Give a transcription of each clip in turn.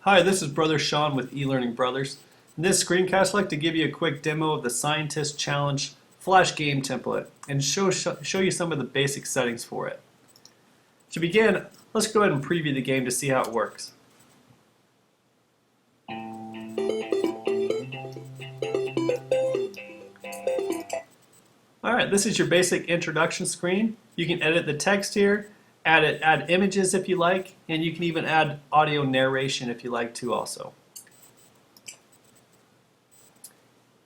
Hi, this is Brother Sean with eLearning Brothers. In this screencast, I'd like to give you a quick demo of the Scientist Challenge Flash game template and show you some of the basic settings for it. To begin, let's go ahead and preview the game to see how it works. Alright, this is your basic introduction screen. You can edit the text here, add images if you like, and you can even add audio narration if you like to also.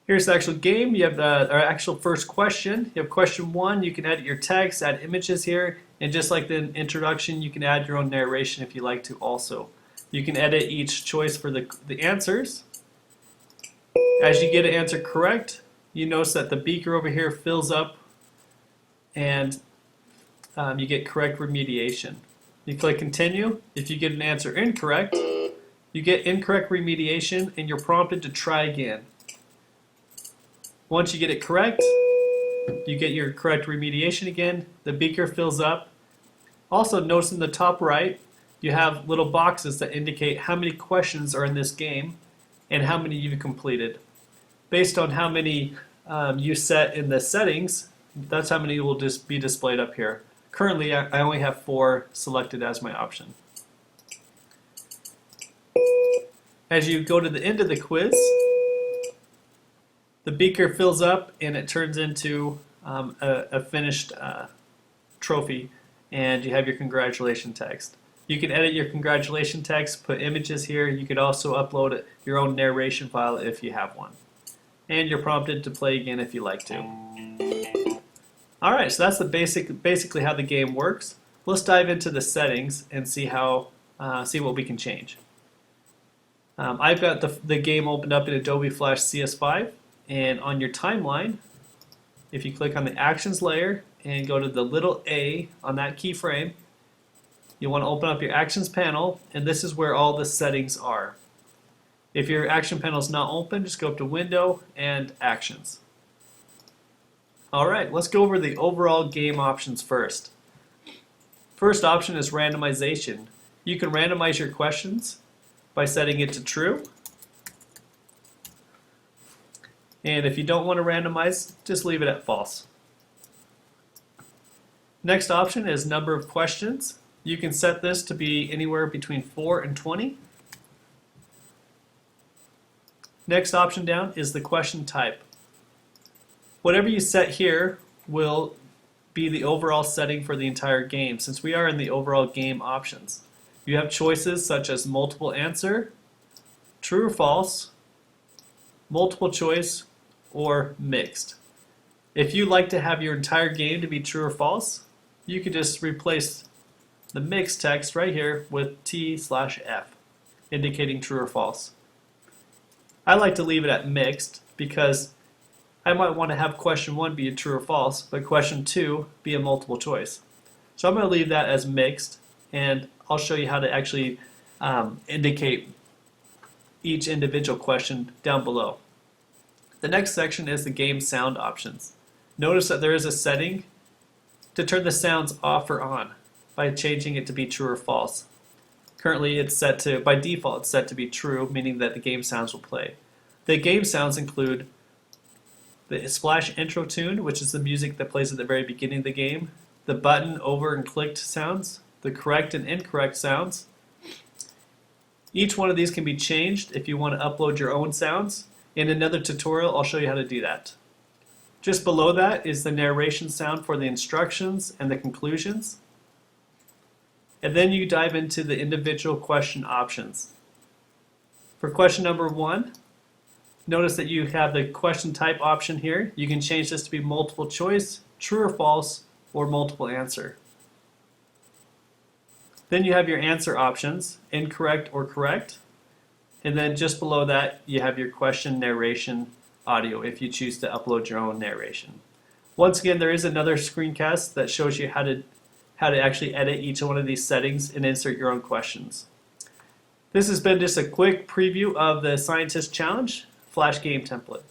Here's the actual game. You have our actual first question. You have question 1. You can edit your text, add images here, and just like the introduction, you can add your own narration if you like to also. You can edit each choice for the answers. As you get an answer correct, you notice that the beaker over here fills up and you get correct remediation. You click continue. If you get an answer incorrect, you get incorrect remediation and you're prompted to try again. Once you get it correct, you get your correct remediation again. The beaker fills up. Also notice in the top right, you have little boxes that indicate how many questions are in this game and how many you've completed. Based on how many you set in the settings, that's how many will just be displayed up here. Currently, I only have 4 selected as my option. As you go to the end of the quiz, the beaker fills up and it turns into a finished trophy, and you have your congratulation text. You can edit your congratulation text, put images here. You could also upload your own narration file if you have one. And you're prompted to play again if you like to. Alright, so that's basically how the game works. Let's dive into the settings and see what we can change. I've got the game opened up in Adobe Flash CS5, and on your timeline, if you click on the Actions layer and go to the little A on that keyframe, you want to open up your Actions panel, and this is where all the settings are. If your action panel is not open, just go up to Window and Actions. Alright, let's go over the overall game options first. First option is randomization. You can randomize your questions by setting it to true. And if you don't want to randomize, just leave it at false. Next option is number of questions. You can set this to be anywhere between 4 and 20. Next option down is the question type. Whatever you set here will be the overall setting for the entire game, since we are in the overall game options. You have choices such as multiple answer, true or false, multiple choice, or mixed. If you like to have your entire game to be true or false, you could just replace the mixed text right here with T/F, indicating true or false. I like to leave it at mixed because I might want to have question 1 be a true or false, but question 2 be a multiple choice. So I'm going to leave that as mixed, and I'll show you how to actually indicate each individual question down below. The next section is the game sound options. Notice that there is a setting to turn the sounds off or on by changing it to be true or false. Currently it's set to, by default, it's set to be true, meaning that the game sounds will play. The game sounds include the splash intro tune, which is the music that plays at the very beginning of the game, the button over and clicked sounds, the correct and incorrect sounds. Each one of these can be changed if you want to upload your own sounds. In another tutorial, I'll show you how to do that. Just below that is the narration sound for the instructions and the conclusions. And then you dive into the individual question options. For question number 1, notice that you have the question type option here. You can change this to be multiple choice, true or false, or multiple answer. Then you have your answer options, incorrect or correct. And then just below that, you have your question narration audio if you choose to upload your own narration. Once again, there is another screencast that shows you how to actually edit each one of these settings and insert your own questions. This has been just a quick preview of the Scientist Challenge Flash game template.